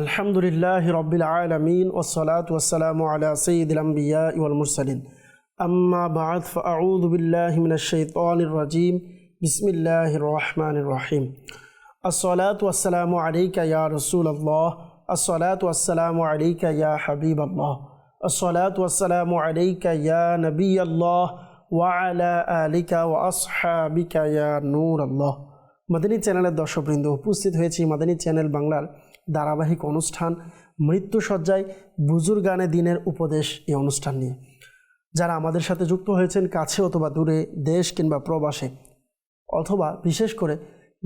আলহামদুলিল্লাহি রাব্বিল আলামিন ওয়াসসালাতু ওয়াসসালামু আলা সাইয়্যিদিল আমবিয়া ওয়াল মুরসালিন আম্মা বা'দ ফাআউযু বিল্লাহি মিনাশ শাইতানির রাজীম বিসমিল্লাহির রহমানির রহিম আসসালাতু ওয়াসসালামু আলাইকা ইয়া রাসূলুল্লাহ আসসালাতু ওয়াসসালামু আলাইকা ইয়া হাবিবাল্লাহ আসসালাতু ওয়াসসালামু আলাইকা ইয়া নবিয়াল্লাহ ওয়া আলা আলিকা ওয়া আসহাবিকা ইয়া নূরাল্লাহ। মাদানী চ্যানেলের দর্শকবৃন্দ, উপস্থিত হয়েছি মাদানী চ্যানেল বাংলার ধারাবাহিক অনুষ্ঠান মৃত্যুসজ্জায় বুজুর্গানে দিনের উপদেশ এই অনুষ্ঠান নিয়ে। যারা আমাদের সাথে যুক্ত হয়েছেন কাছে অথবা দূরে, দেশ কিংবা প্রবাসে, অথবা বিশেষ করে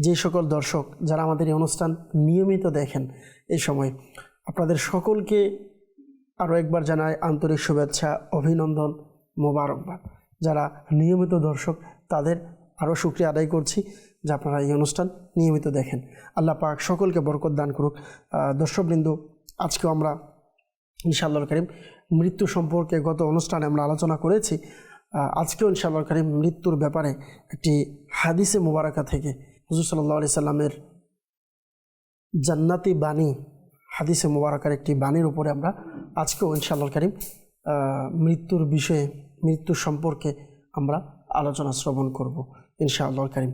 যে সকল দর্শক যারা আমাদের এই অনুষ্ঠান নিয়মিত দেখেন, এই সময় আপনাদের সকলকে আরও একবার জানাই আন্তরিক শুভেচ্ছা, অভিনন্দন, মোবারকবাদ। যারা নিয়মিত দর্শক তাদের আরও শুকরিয়া আদায় করছি যে আপনারা এই অনুষ্ঠান নিয়মিত দেখেন। আল্লাহ পাক সকলকে বরকত দান করুক। দর্শকবৃন্দ, আজকেও আমরা ইনশাআল্লাহর কারীম মৃত্যু সম্পর্কে গত অনুষ্ঠানে আমরা আলোচনা করেছি। আজকেও ইনশাআল্লাহর কারীম মৃত্যুর ব্যাপারে একটি হাদিসে মুবারাকা থেকে হুজুর সাল্লাল্লাহু আলাইহি সাল্লামের জান্নাতি বাণী, হাদিসে মুবারাকার একটি বাণীর উপরে আমরা আজকেও ইনশাআল্লাহর কারীম মৃত্যুর বিষয়ে, মৃত্যু সম্পর্কে আমরা আলোচনা শ্রবণ করব ইনশাআল্লাহর কারীম।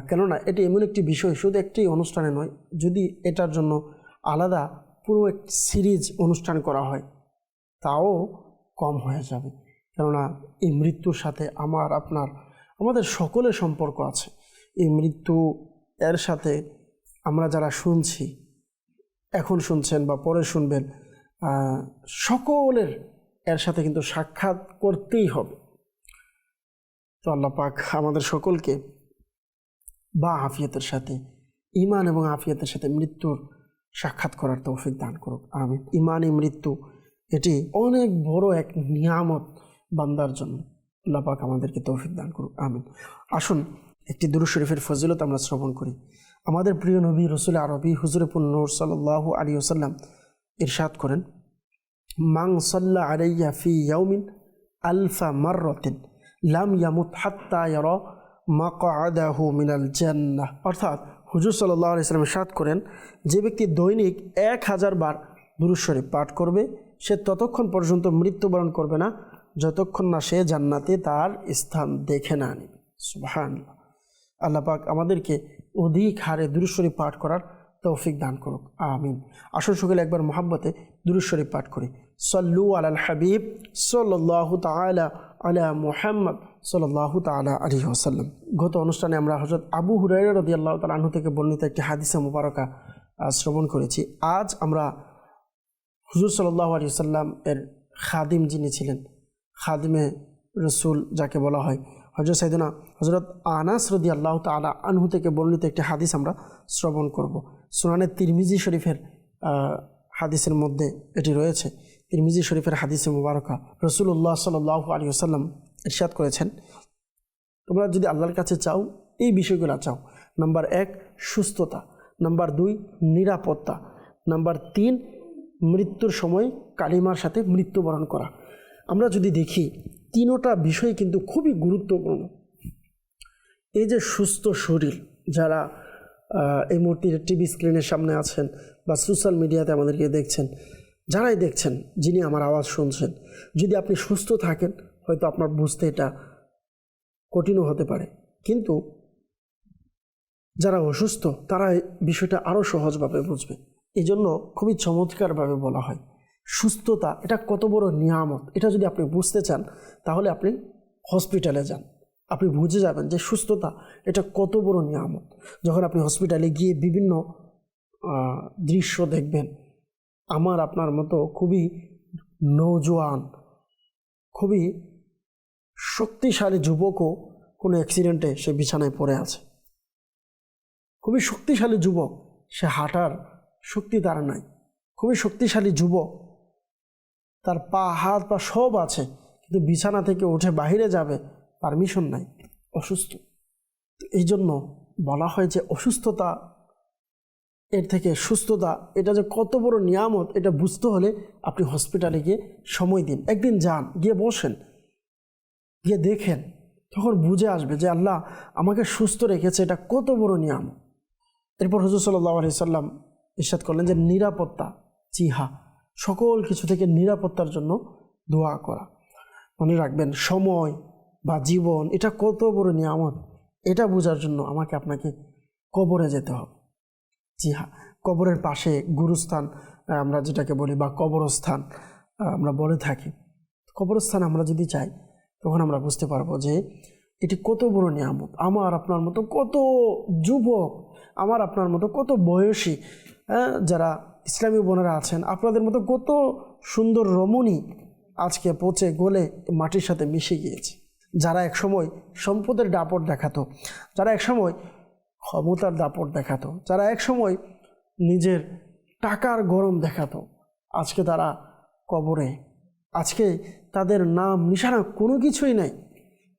কেননা এটি এমন একটি বিষয়, শুধু একটি অনুষ্ঠানে নয়, যদি এটার জন্য আলাদা পুরো এক সিরিজ অনুষ্ঠান করা হয় তাও কম হয়ে যাবে। কেননা এই মৃত্যুর সাথে আমাদের সকলের সম্পর্ক আছে। এই মৃত্যু এর সাথে আমরা যারা শুনছি, এখন শুনছেন বা পরে শুনবেন, সকলের এর সাথে কিন্তু সাক্ষাৎ করতেই হবে। তো আল্লাহ পাক আমাদের সকলকে বা আফিয়তের সাথে, ঈমান এবং আফিয়তের সাথে মৃত্যুর সাক্ষাৎ করার তৌফিক দান করুক, আমিন। ঈমানি মৃত্যু এটি অনেক বড় এক নিয়ামত বান্দার জন্য। আল্লাহ পাক আমাদেরকে তৌফিক দান করুক, আমিন। আসুন একটি দুরূদ শরীফের ফজিলত আমরা শ্রবণ করি। আমাদের প্রিয় নবী রাসূল আরবি হুজুরে পুন্নূর সাল্লাল্লাহু আলাইহি ওয়াসাল্লাম ইরশাদ করেন, মান সাল্লা আলাইয়া ফি ইয়াউমিন আলফা মাররাতিন লাম ইয়ামুত হাত্তা ইয়ারা মাকআদাহু মিনাল জান্নাহ। অর্থাৎ হুজুর সাল্লাল্লাহু আলাইহি ওয়াসাল্লাম ইরশাদ করেন, যে ব্যক্তি দৈনিক 1000 বার দুরূদ শরীফ পাঠ করবে সে ততক্ষণ পর্যন্ত মৃত্যুবরণ করবে না যতক্ষণ না সে জান্নাতে তার স্থান দেখে না নেবে। সুবহানাল্লাহ। আল্লাহ পাক আমাদেরকে অধিক হারে দুরূদ শরীফ পাঠ করার তৌফিক দান করুক, আমিন। আসুন সকলে একবার মহব্বতে দুরূদ শরীফ পাঠ করি। সল্লু আলাল হাবিব সাল্লাল্লাহু তাআলা আলা মুহাম্মদ সাল্লাল্লাহু তাআলা আলাইহি ওয়াসাল্লাম। গত অনুষ্ঠানে আমরা হযরত আবু হুরায়রা রাদিয়াল্লাহু তাআলা আনহু থেকে বর্ণিত একটি হাদিসে মুবারকা শ্রবণ করেছি। আজ আমরা হুজুর সাল্লাল্লাহু আলাইহি ওয়াসাল্লাম এর খাদিম যিনি ছিলেন, খাদিমে রাসূল যাকে বলা হয়, হযরত আনাস রাদিয়াল্লাহু তাআলা আনহু থেকে বর্ণিত একটি হাদিস আমরা শ্রবণ করব। সুনানে তিরমিজি শরীফের হাদিসের মধ্যে এটি রয়েছে। তিরমিজি শরীফের হাদিসে মুবারকা রাসূলুল্লাহ সাল্লাল্লাহু আলাইহি ওয়াসাল্লাম ইরশাদ করেছেন, তোমরা যদি আল্লাহর কাছে চাও, এই বিষয়গুলো চাও। নাম্বার 1 সুস্থতা, নাম্বার 2 নিরাপত্তা, নাম্বার 3 মৃত্যুর সময় কালিমার সাথে মৃত্যুবরণ করা। আমরা যদি দেখি তিনোটা বিষয় কিন্তু খুবই গুরুত্বপূর্ণ। এই যে সুস্থ শরীর, যারা এই মুহূর্তে টিভি স্ক্রিনের সামনে আছেন বা সোশ্যাল মিডিয়াতে আমাদেরকে দেখছেন, যারাই দেখছেন, যিনি আমার আওয়াজ শুনছেন, যদি আপনি সুস্থ থাকেন হয়তো আপনার বুঝতে এটা কঠিনও হতে পারে, কিন্তু যারা অসুস্থ তারা বিষয়টা আরও সহজভাবে বুঝবে। এই জন্য খুবই চমৎকারভাবে বলা হয় সুস্থতা এটা কত বড় নিয়ামত। এটা যদি আপনি বুঝতে চান তাহলে আপনি হসপিটালে যান, আপনি বুঝে যাবেন যে সুস্থতা এটা কত বড় নিয়ামত। যখন আপনি হসপিটালে গিয়ে বিভিন্ন দৃশ্য দেখবেন, আমার আপনার মতো খুবই নওজোয়ান, খুবই শক্তিশালী যুবকও কোনো অ্যাক্সিডেন্টে সে বিছানায় পড়ে আছে। খুবই শক্তিশালী যুবক, সে হাঁটার শক্তি তার নাই। খুবই শক্তিশালী যুবক, তার পা হাত পা সব আছে, কিন্তু বিছানা থেকে উঠে বাহিরে যাবে পারমিশন নাই, অসুস্থ। এই জন্য বলা হয় যে অসুস্থতা এর থেকে সুস্থতা এটা যে কত বড় নিয়ামত, এটা বুঝতে হলে আপনি হসপিটালে গিয়ে সময় দিন, একদিন যান, গিয়ে বসেন, গিয়ে দেখেন, তখন বুঝে আসবে যে আল্লাহ আমাকে সুস্থ রেখেছে, এটা কত বড় নিয়ামত। এরপর হুজুর সাল্লাল্লাহু আলাইহি সাল্লাম ইরশাদ করলেন যে নিরাপত্তা, জি হ্যাঁ, সকল কিছু থেকে নিরাপত্তার জন্য দোয়া করা। মনে রাখবেন, সময় বা জীবন এটা কত বড় নিয়ামত, এটা বোঝার জন্য আমাকে আপনাকে কবরে যেতে হবে। জি হ্যাঁ, কবরের পাশে গুরুস্থান আমরা যেটাকে বলি, বা কবরস্থান আমরা বলে থাকি। কবরস্থান আমরা যদি যাই তখন আমরা বুঝতে পারবো যে এটি কত বড় নিয়ামত। আমার আপনার মতো কত যুবক, আমার আপনার মতো কত বয়সী যারা ইসলামী বোনেরা আছেন, আপনাদের মতো কত সুন্দর রমণী আজকে পচে গলে মাটির সাথে মিশে গিয়েছে। যারা একসময় সম্পদের দাপট দেখাতো, যারা একসময় ক্ষমতার দাপট দেখাতো, যারা একসময় নিজের টাকার গরম দেখাতো, আজকে তারা কবরে। আজকে তাদের নাম নিশানা কোনো কিছুই নাই।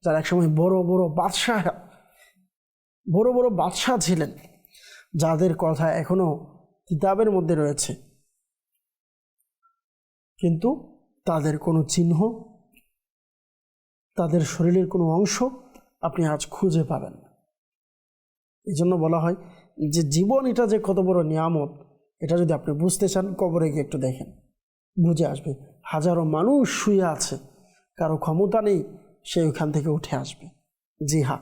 যারা একসময় বড় বড় বাদশাহ ছিলেন, যাদের কথা এখনো কিতাবের মধ্যে রয়েছে, কিন্তু তাদের কোনো চিহ্ন, তাদের শরীরের কোনো অংশ আপনি আজ খুঁজে পাবেন না। এই জন্য বলা হয় যে জীবন এটা যে কত বড় নিয়ামত, এটা যদি আপনি বুঝতে চান কবরে গিয়ে একটু দেখেন, বুঝে আসবে। হাজারো মানুষ শুয়ে আছে, কারো ক্ষমতা নেই, সে ওখান থেকে উঠে আসবে। জি হ্যাঁ,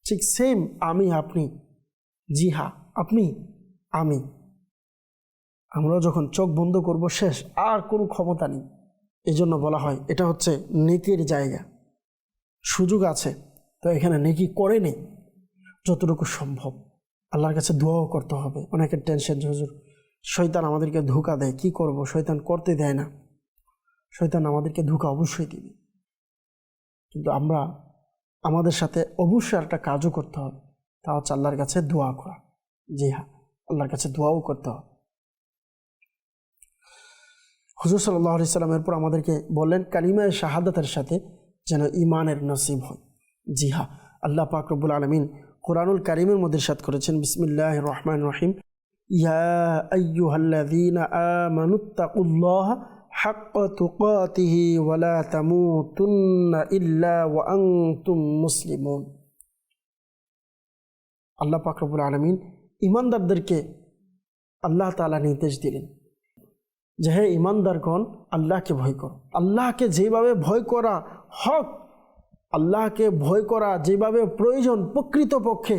ঠিক সেম আমি আপনি, জি হ্যাঁ আপনি আমি, আমরা যখন চোখ বন্ধ করব শেষ, আর কোনো ক্ষমতা নেই। এই জন্য বলা হয় এটা হচ্ছে নেকির জায়গা। সুযোগ আছে তো এখানে নেকি করে নেই যতটুকু সম্ভব। আল্লাহর কাছে দোয়াও করতে হবে। অনেকের টেনশন, হুজুর শয়তান আমাদেরকে ধোঁকা দেয়, কি করব, শয়তান করতে দেয় না। শয়তান আমাদেরকে ধোঁকা অবশ্যই দিবে, কিন্তু আমরা আমাদের সাথে অবশ্যই একটা কাজও করতে হবে, তা হচ্ছে আল্লাহর কাছে দোয়া করা। জি হ্যাঁ, আল্লাহর কাছে দোয়াও করতে হবে। হুজুর সাল্লাল্লাহু আলাইহি সাল্লামের পর আমাদেরকে বললেন কালিমায়ে শাহাদাতের সাথে যেন ঈমানের নসিব হয়। জি হ্যাঁ, আল্লাহ পাক রব্বুল আলামিন কুরআনুল কারীমের মধ্যে ইরশাদ করেছেন, বিসমিল্লাহির রহমানির রহিম, ইয়া আইয়ুহাল্লাযীনা আমানুত্তাকুল্লাহা হাক্কা তুকাতিহি ওয়া লা তামুতুন্না ইল্লা ওয়া আনতুম মুসলিমুন। আল্লাহ পাক রব্বুল আলামিন ঈমানদারদেরকে আল্লাহ তাআলা নির্দেশ দিলেন যে হে ঈমানদারগণ, আল্লাহকে ভয় করো। আল্লাহকে যেভাবে ভয় করা হক, আল্লাহকে ভয় করা যেভাবে প্রয়োজন, প্রকৃতপক্ষে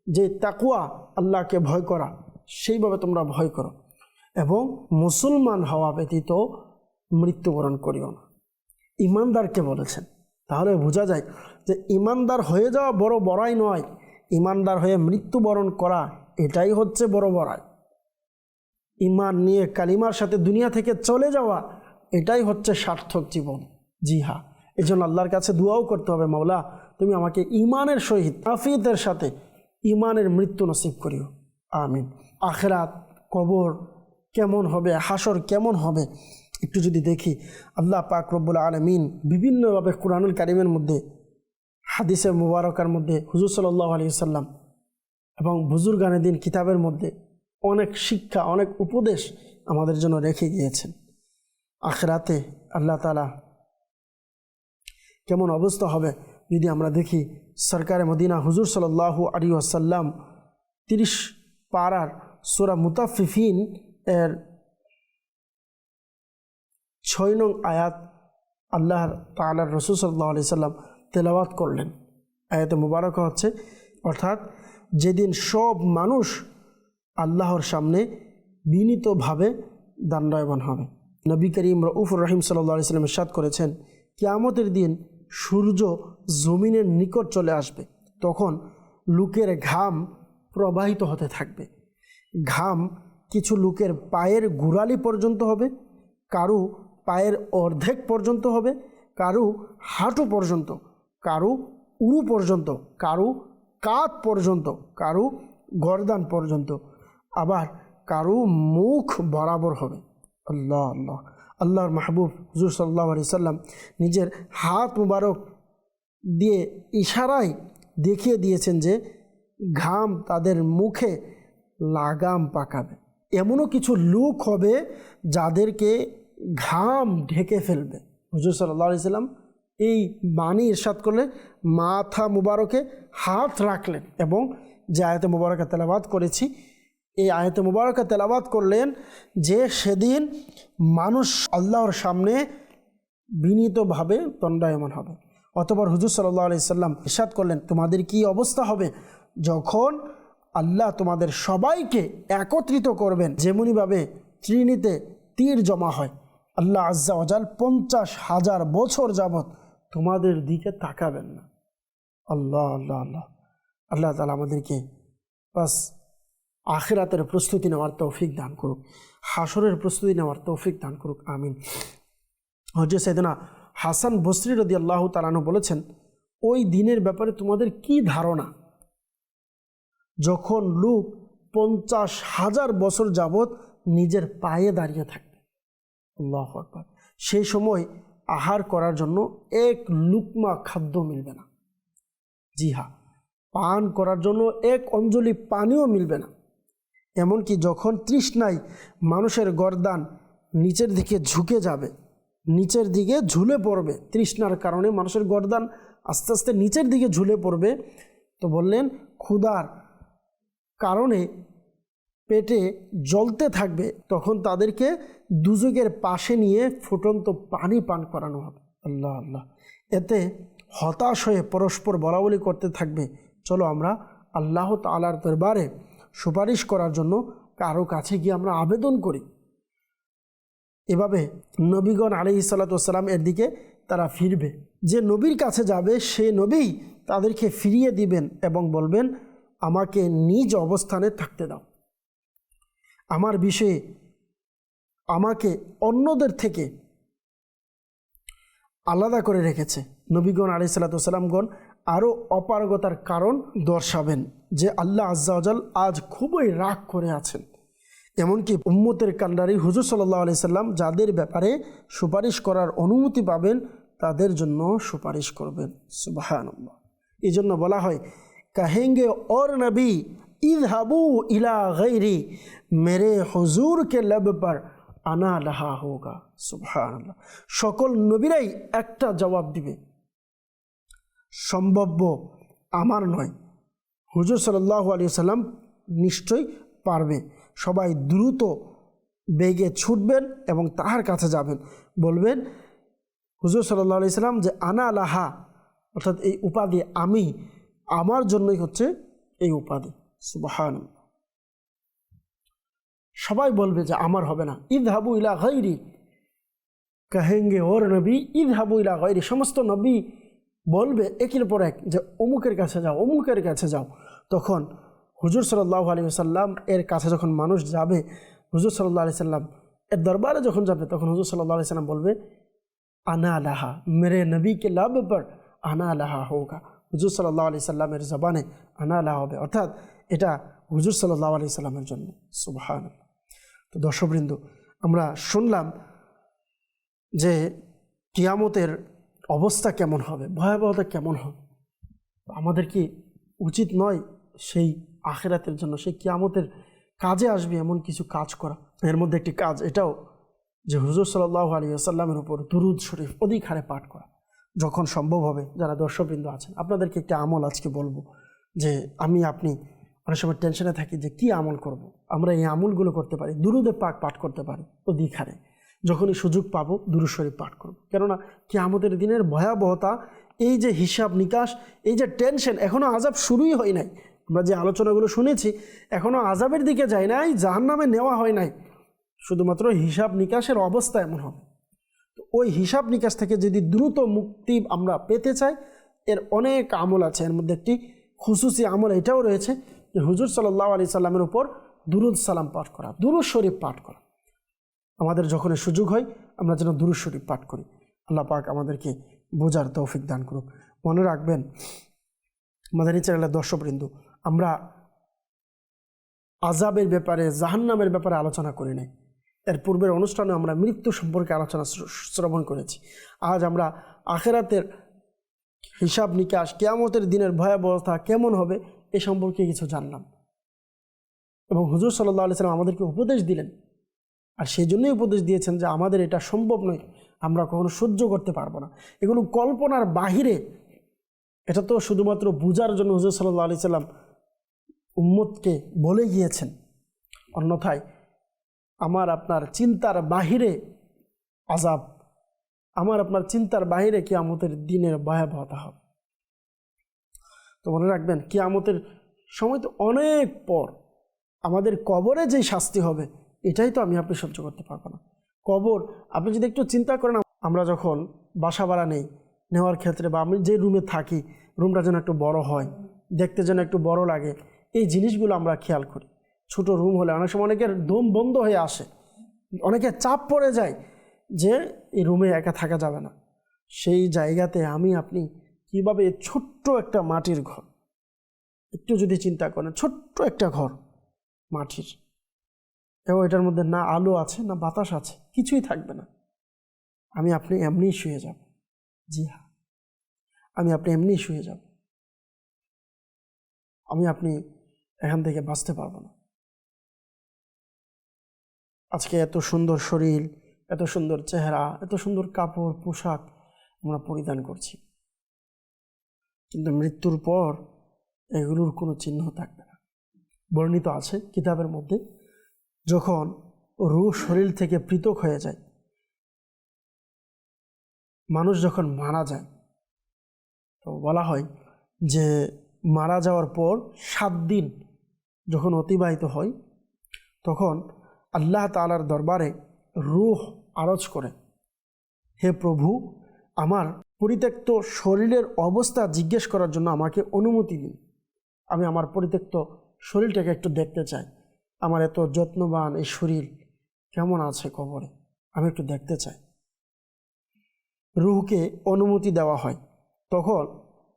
যে তাকওয়া, আল্লাহকে ভয় করা, সেইভাবে তোমরা ভয় করো, এবং মুসলমান হওয়া ব্যতীত মৃত্যুবরণ করিও না। ঈমানদারকে বলেছেন। তাহলে বোঝা যায় যে ঈমানদার হয়ে যাওয়া বড় বড়াই নয়, ঈমানদার হয়ে মৃত্যুবরণ করা এটাই হচ্ছে বড় বড়াই। ঈমান নিয়ে কালিমার সাথে দুনিয়া থেকে চলে যাওয়া এটাই হচ্ছে সার্থক জীবন। জি হ্যাঁ, এই জন্য আল্লাহর কাছে দোয়াও করতে হবে, মাওলা তুমি আমাকে ঈমানের সহিত আফিয়তের সাথে ঈমানের মৃত্যু নসিব করিও, আমিন। আখিরাত, কবর কেমন হবে, হাসর কেমন হবে একটু যদি দেখি, আল্লাহ পাক রব্বুল আলামিন বিভিন্নভাবে কুরআনুল কারীমের মধ্যে, হাদিসে মুবারকার মধ্যে, হুজুর সাল্লাল্লাহু আলাইহি ওয়াসাল্লাম এবং বুজুর্গানে দিন কিতাবের মধ্যে অনেক শিক্ষা, অনেক উপদেশ আমাদের জন্য রেখে গিয়েছেন। আখিরাতে আল্লাহ তাআলা কেমন অবস্থা হবে যদি আমরা দেখি, সরকারে মদিনা হুজুর সাল্লাল্লাহু আলাইহি ওয়াসাল্লাম 30 পারার সূরা মুতাফফিফিন এর 6 নং আয়াত আল্লাহ তাআলার রাসূল সাল্লাল্লাহু আলাইহি সাল্লাম তেলাওয়াত করলেন। আয়াতে মুবারকা হচ্ছে, অর্থাৎ যেদিন সব মানুষ আল্লাহর সামনে বিনীতভাবে দণ্ডায়মান হবে। নবী করিম রউফুর রহিম সাল্লাল্লাহু আলাইহি সাল্লাম ইরশাদ করেছেন, কিয়ামতের দিন সূর্য জমিনের নিকট চলে আসবে, তখন লোকের ঘাম প্রবাহিত হতে থাকবে। ঘাম কিছু লোকের পায়ের গোড়ালি পর্যন্ত হবে, কারো পায়ের অর্ধেক পর্যন্ত হবে, কারো হাঁটু পর্যন্ত, কারো উরু পর্যন্ত, কারো কাঁধ পর্যন্ত, কারো গর্দান পর্যন্ত, আবার কারো মুখ বরাবর হবে। আল্লাহ আল্লাহ, আল্লাহর মাহবুব হুজুর সাল্লাল্লাহু আলাইহি সাল্লাম নিজের হাত মুবারক দিয়ে ইশারায় দেখিয়ে দিয়েছেন যে ঘাম তাদের মুখে লাগাম পাকাবে। এমনও কিছু লোক হবে যাদেরকে ঘাম ঢেকে ফেলবে। হুজুর সাল্লাল্লাহু আলাইহি সাল্লাম এই বাণী ইরশাদ করলে মাথা মুবারকে হাত রাখলেন এবং যে আয়াতে মুবারকা তেলাওয়াত করেছি এই আয়াতে মুবারাকা তেলাওয়াত করলেন যে সেদিন মানুষ আল্লাহর সামনে বিনীতভাবে দণ্ডায়মান হবে। অতঃপর হুজুর সাল্লাল্লাহু আলাইহি সাল্লাম ইরশাদ করলেন, তোমাদের কি অবস্থা হবে যখন আল্লাহ তোমাদের সবাইকে একত্রিত করবেন, যেমনিভাবে তৃণীতে তীর জমা হয়, আল্লাহ আজ্জা ওয়াজাল 50,000 বছর যাবৎ তোমাদের দিকে তাকাবেন না। আল্লাহ আল্লাহ আল্লাহ আল্লাহ তাআলা আমাদেরকে বাস আখিরাতের প্রস্তুতি নেওয়ার তৌফিক দান করুক, হাসরের প্রস্তুতি নেওয়ার তৌফিক দান করুক, আমিন। হযরত সাইয়েদনা হাসান বসরি রাদিয়াল্লাহু তাআলা আনহু বলেছেন, ওই দিনের ব্যাপারে তোমাদের কি ধারণা যখন লোক 50,000 বছর যাবৎ নিজের পায়ে দাঁড়িয়ে থাকবে। আল্লাহু আকবার। সেই সময় আহার করার জন্য এক লুকমা খাদ্য মিলবে না। জি হ্যাঁ, পান করার জন্য এক অঞ্জলি পানিও মিলবে না। এমনকি যখন তৃষ্ণায় মানুষের গর্দান নিচের দিকে ঝুঁকে যাবে, নিচের দিকে ঝুলে পড়বে, তৃষ্ণার কারণে মানুষের গর্দান আস্তে আস্তে নিচের দিকে ঝুলে পড়বে, তো বললেন ক্ষুধার কারণে পেটে জ্বলতে থাকবে, তখন তাদেরকে দুজকের পাশে নিয়ে ফুটন্ত পানি পান করানো হবে। আল্লাহ আল্লাহ। এতে হতাশ হয়ে পরস্পর বলাবলি করতে থাকবে, চলো আমরা আল্লাহ তাআলার দরবারে সুপারিশ করার জন্য কারো কাছে গিয়ে আমরা আবেদন করি। এভাবে নবীগণ আলাইহিস সালাতু ওয়াস সালাম এর দিকে তারা ফিরবে। যে নবীর কাছে যাবে সে নবী তাদেরকে ফিরিয়ে দিবেন এবং বলবেন, আমাকে নিজ অবস্থানে থাকতে দাও, আমার বিষয়ে আমাকে অন্যদের থেকে আলাদা করে রেখেছে। নবীগণ আলাইহিস সালাতু ওয়াস সালামগণ আরও অপারগতার কারণ দর্শাবেন যে আল্লাহ আজ্জা ওয়াজাল আজ খুবই রাগ করে আছেন। এমনকি উম্মতের কান্ডারি হুজুর সাল্লাল্লাহু আলাইহি সাল্লাম যাদের ব্যাপারে সুপারিশ করার অনুমতি পাবেন তাদের জন্য সুপারিশ করবেন। সুবহানাল্লাহ। এই জন্য বলা হয়, কহেঙ্গে और नबी इज़हाबू इला गैरी मेरे हुजूर के लब पर আনা লাহা হোগা। সুবহানাল্লাহ। সকল নবীরাই একটা জবাব দিবে, সম্ভব্য আমার নয়, হুজুর সাল্লাল্লাহু আলাইহি সাল্লাম নিশ্চয়ই পারবে। সবাই দ্রুত বেগে ছুটবেন এবং তাহার কাছে যাবেন, বলবেন হুজুর সাল্লাল্লাহু আলাইহি সাল্লাম যে আনা লাহা, অর্থাৎ এই উপাধি আমি, আমার জন্যই হচ্ছে এই উপাধি। সুবহানাল্লাহ। সবাই বলবে যে আমার হবে না। ইযহাবু ইলা গায়রি কহেঙ্গে ওর নবী ইযহাবু ইলা গায়রি, সমস্ত নবী বলবে একের পর এক যে অমুকের কাছে যাও, অমুকের কাছে যাও। তখন হুজুর সাল্লাল্লাহু আলাইহি ওয়াসাল্লাম এর কাছে যখন মানুষ যাবে, হুজুর সাল্লাল্লাহু আলাইহি সাল্লাম এর দরবারে যখন যাবে, তখন হুজুর সাল্লাল্লাহু আলাইহি সাল্লাম বলবে আনা লাহা, মেরে নবী কে লাব পর আনা লাহা হোগা। হুজুর সাল্লাল্লাহু আলাইহি সাল্লামের জবানে আনা লাহা হবে, অর্থাৎ এটা হুজুর সাল্লাল্লাহু আলাইহি সাল্লামের জন্য। সুবহানাল্লাহ। তো দর্শকবৃন্দ, আমরা শুনলাম যে কিয়ামতের অবস্থা কেমন হবে, ভয়াবহতা কেমন হবে। আমাদের কি উচিত নয় সেই আখিরাতের জন্য, সেই কিয়ামতের কাজে আসবে এমন কিছু কাজ করা? এর মধ্যে একটি কাজ এটাও যে হুজুর সাল্লাল্লাহু আলাইহি ওয়াসাল্লামের উপর দুরূদ শরীফ অধিক হারে পাঠ করা, যখন সম্ভব হবে। যারা দর্শকবৃন্দ আছেন, আপনাদেরকে একটি আমল আজকে বলবো, যে আপনি অনেক সময় টেনশনে থাকি যে কি আমল করব। আমরা এই আমলগুলো করতে পারি, দুরূদে পাক পাঠ করতে পারি অধিক হারে। যখনই সুযোগ পাবো দুরূদ শরীফ পাঠ করব, কেননা কিয়ামতের দিনের ভয়াবহতা, এই যে হিসাব নিকাশ, এই যে টেনশন, এখনও আযাব শুরুই হয় নাই। আমরা যে আলোচনাগুলো শুনেছি এখনও আযাবের দিকে যায় নাই, জাহান্নামে নেওয়া হয় নাই, শুধুমাত্র হিসাব নিকাশের অবস্থা এমন হবে। তো ওই হিসাব নিকাশ থেকে যদি দ্রুত মুক্তি আমরা পেতে চাই, এর অনেক আমল আছে। এর মধ্যে একটি খুসুসি আমল এটাও রয়েছে যে হুজুর সাল্লাল্লাহু আলাইহি সাল্লামের উপর দুরূদ সালাম পাঠ করা, দুরূদ শরীফ পাঠ করা। আমাদের যখন সুযোগ হয় আমরা যেন দুরূদ শরীফ পাঠ করি। আল্লাহ পাক আমাদেরকে বোঝার তৌফিক দান করুক। মনে রাখবেন, মাদানী চ্যানেলের দর্শকবৃন্দ, আমরা আযাবের ব্যাপারে, জাহান্নামের ব্যাপারে আলোচনা করি নাই। এর পূর্বের অনুষ্ঠানে আমরা মৃত্যু সম্পর্কে আলোচনা শ্রবণ করেছি। আজ আমরা আখিরাতের হিসাব নিকাশ, কিয়ামতের দিনের ভয়াবহতা কেমন হবে এ সম্পর্কে কিছু জানলাম, এবং হুজুর সাল্লাল্লাহু আলাইহি সাল্লাম আমাদেরকে উপদেশ দিলেন। আর সেই জন্যই উপদেশ দিয়েছেন যে আমাদের এটা সম্ভব নয়, আমরা কখনো সহ্য করতে পারবো না, এগুলো কল্পনার বাহিরে। এটা তো শুধুমাত্র বুঝার জন্য হুজুর সাল্লাল্লাহু আলাইহি সাল্লাম উম্মতকে বলে গিয়েছেন। অন্যথায় আমার আপনার চিন্তার বাহিরে আযাব, আমার আপনার চিন্তার বাহিরে কিয়ামতের দিনের ভয়াবহতা হবে। তো মনে রাখবেন, কিয়ামতের সময় তো অনেক পর, আমাদের কবরে যেই শাস্তি হবে এটাই তো আমি আপনি সহ্য করতে পারবো না। কবর, আপনি যদি একটু চিন্তা করেন, আমরা যখন বাসা ভাড়া নেওয়ার ক্ষেত্রে, বা আমি যে রুমে থাকি রুমটা যেন একটু বড় হয়, দেখতে যেন একটু বড় লাগে, এই জিনিসগুলো আমরা খেয়াল করি। ছোট রুম হলে অনেক সময় অনেকের দম বন্ধ হয়ে আসে, অনেকের চাপ পড়ে যায় যে এই রুমে একা থাকা যাবে না। সেই জায়গাতে আমি আপনি কীভাবে ছোট্ট একটা মাটির ঘর, একটু যদি চিন্তা করেন, ছোট্ট একটা ঘর মাটির, এবং এটার মধ্যে না আলো আছে না বাতাস আছে, কিছুই থাকবে না, আমি আপনি এমনিই শুয়ে যাব। জি হ্যাঁ, আমি আপনি এমনিই শুয়ে যাব, আমি আপনি এখান থেকে বাঁচতে পারবো না। আজকে এত সুন্দর শরীর, এত সুন্দর চেহারা, এত সুন্দর কাপড় পোশাক আমরা পরিধান করছি, কিন্তু মৃত্যুর পর এগুলোর কোনো চিহ্ন থাকবে না। বর্ণিত আছে কিতাবের মধ্যে, যখন রূহ শরীর থেকে পৃথক হয়ে যায়, মানুষ যখন মারা যায়, তো বলা হয় যে মারা যাওয়ার পর 7 দিন যখন অতিবাহিত হয়, তখন আল্লাহ তাআলার দরবারে রূহ আরজ করে, হে প্রভু, আমার পরিত্যক্ত শরীরের অবস্থা জিজ্ঞেস করার জন্য আমাকে অনুমতি দিন। আমি আমার পরিত্যক্ত শরীরটাকে একটু দেখতে চাই, আমার এত যত্নবান এই শরীর কেমন আছে কবরে, আমি একটু দেখতে চাই। রূহকে অনুমতি দেওয়া হয়, তখন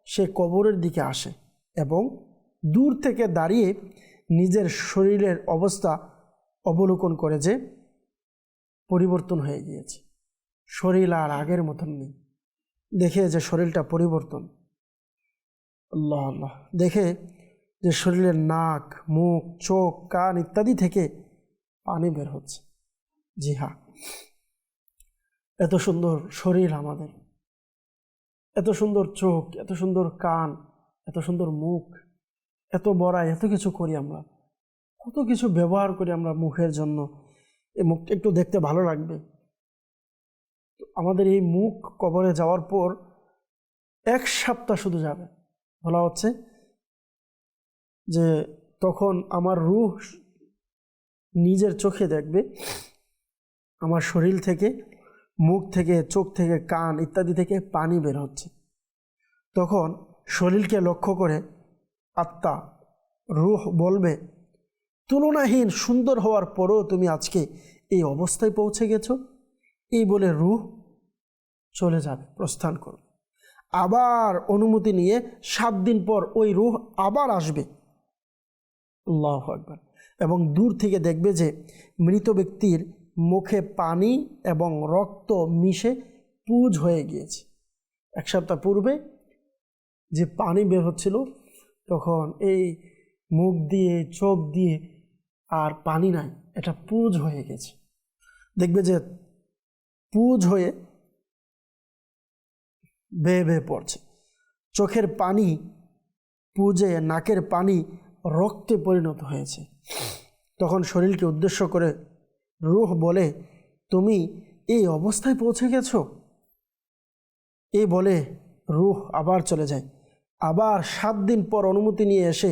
সে কবরের দিকে আসে এবং দূর থেকে দাঁড়িয়ে নিজের শরীরের অবস্থা অবলোকন করে যে পরিবর্তন হয়ে গিয়েছে, শরীর আর আগের মতন নেই। দেখে যে শরীরটা পরিবর্তন, আল্লাহ আল্লাহ, দেখে যে শরীরের নাক, মুখ, চোখ, কান ইত্যাদি থেকে পানি বের হচ্ছে। জি হ্যাঁ, এত সুন্দর শরীর আমাদের, এত সুন্দর চোখ, এত সুন্দর কান, এত সুন্দর মুখ, এত বড়াই, এত কিছু করি আমরা, কত কিছু ব্যবহার করি আমরা মুখের জন্য, এই মুখটা একটু দেখতে ভালো লাগবে। আমাদের এই মুখ কবরে যাওয়ার পর 1 সপ্তাহ শুধু যাবে। বলা হচ্ছে যে তখন আমার রূহ নিজের চোখে দেখবে আমার শরীর থেকে, মুখ থেকে, চোখ থেকে, কান ইত্যাদি থেকে পানি বের হচ্ছে। তখন শরীরকে লক্ষ্য করে আত্মা, রূহ বলবে, তুলনাহীন সুন্দর হওয়ার পরও তুমি আজকে এই অবস্থায় পৌঁছে গেছো। এই বলে রূহ চলে যাবে, প্রস্থান করবে। আবার অনুমতি নিয়ে 7 দিন পর ওই রূহ আবার আসবে, আল্লাহু আকবার, এবং দূর থেকে দেখবে যে মৃত ব্যক্তির মুখে পানি এবং রক্ত মিশে পুঁজ হয়ে গিয়েছে। 1 সপ্তাহ পূর্বে যে পানি বের হচ্ছিল, তখন এই মুখ দিয়ে, চোখ দিয়ে আর পানি নাই, এটা পুঁজ হয়ে গেছে। দেখবে যে পুঁজ হয়ে বেয়ে বেয়ে পড়ছে, চোখের পানি পুঁজে, নাকের পানি রক্তে পরিণত হয়েছে। তখন শরীরকে উদ্দেশ্য করে রূহ বলে, তুমি এই অবস্থায় পৌঁছে গেছো। এই বলে রূহ আবার চলে যায়। আবার 7 দিন পর অনুমতি নিয়ে এসে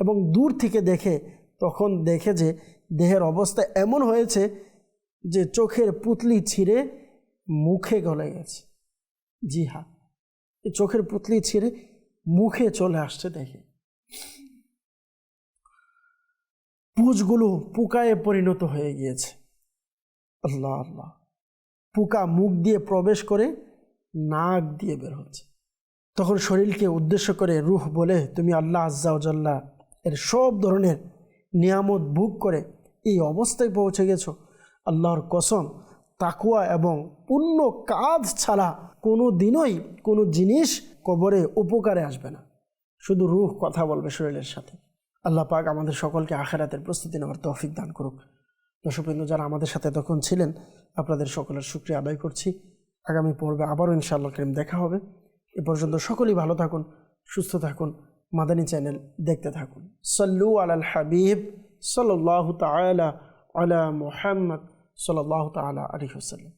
এবং দূর থেকে দেখে, তখন দেখে যে দেহের অবস্থা এমন হয়েছে যে চোখের পুতলি ছিঁড়ে মুখে গলে গেছে। জি হ্যাঁ, এই চোখের পুতলি ছিঁড়ে মুখে চলে আসছে। দেখে পুঁজগুলো পোকায় পরিণত হয়ে গিয়েছে। আল্লাহ আল্লাহ, পোকা মুখ দিয়ে প্রবেশ করে নাক দিয়ে বের হচ্ছে। তখন শরীরকে উদ্দেশ্য করে রূহ বলে, তুমি আল্লাহ আজ্জা ওয়া জাল্লা এর সব ধরনের নিয়ামত ভোগ করে এই অবস্থায় পৌঁছে গেছো। আল্লাহর কসম, তাকওয়া এবং পুণ্য কাজ ছাড়া কোনো দিনই কোনো জিনিস কবরে উপকারে আসবে না। শুধু রূহ কথা বলবে শরীরের সাথে। আল্লাহ পাক আমাদের সকলকে আখিরাতের প্রস্তুতি নেওয়ার তৌফিক দান করুক। দর্শকবৃন্দ, যারা আমাদের সাথে তখন ছিলেন, আপনাদের সকলের শুকরিয়া আদায় করছি। আগামী পর্বে আবারও ইনশাআল্লাহ কারীম দেখা হবে। এ পর্যন্ত সকলেই ভালো থাকুন, সুস্থ থাকুন, মাদানী চ্যানেল দেখতে থাকুন। সাল্লু আলাল হাবিব সাল্লাল্লাহু তাআলা আলা মুহাম্মদ সাল্লাল্লাহু তাআলা আলাইহি ওয়াসাল্লাম।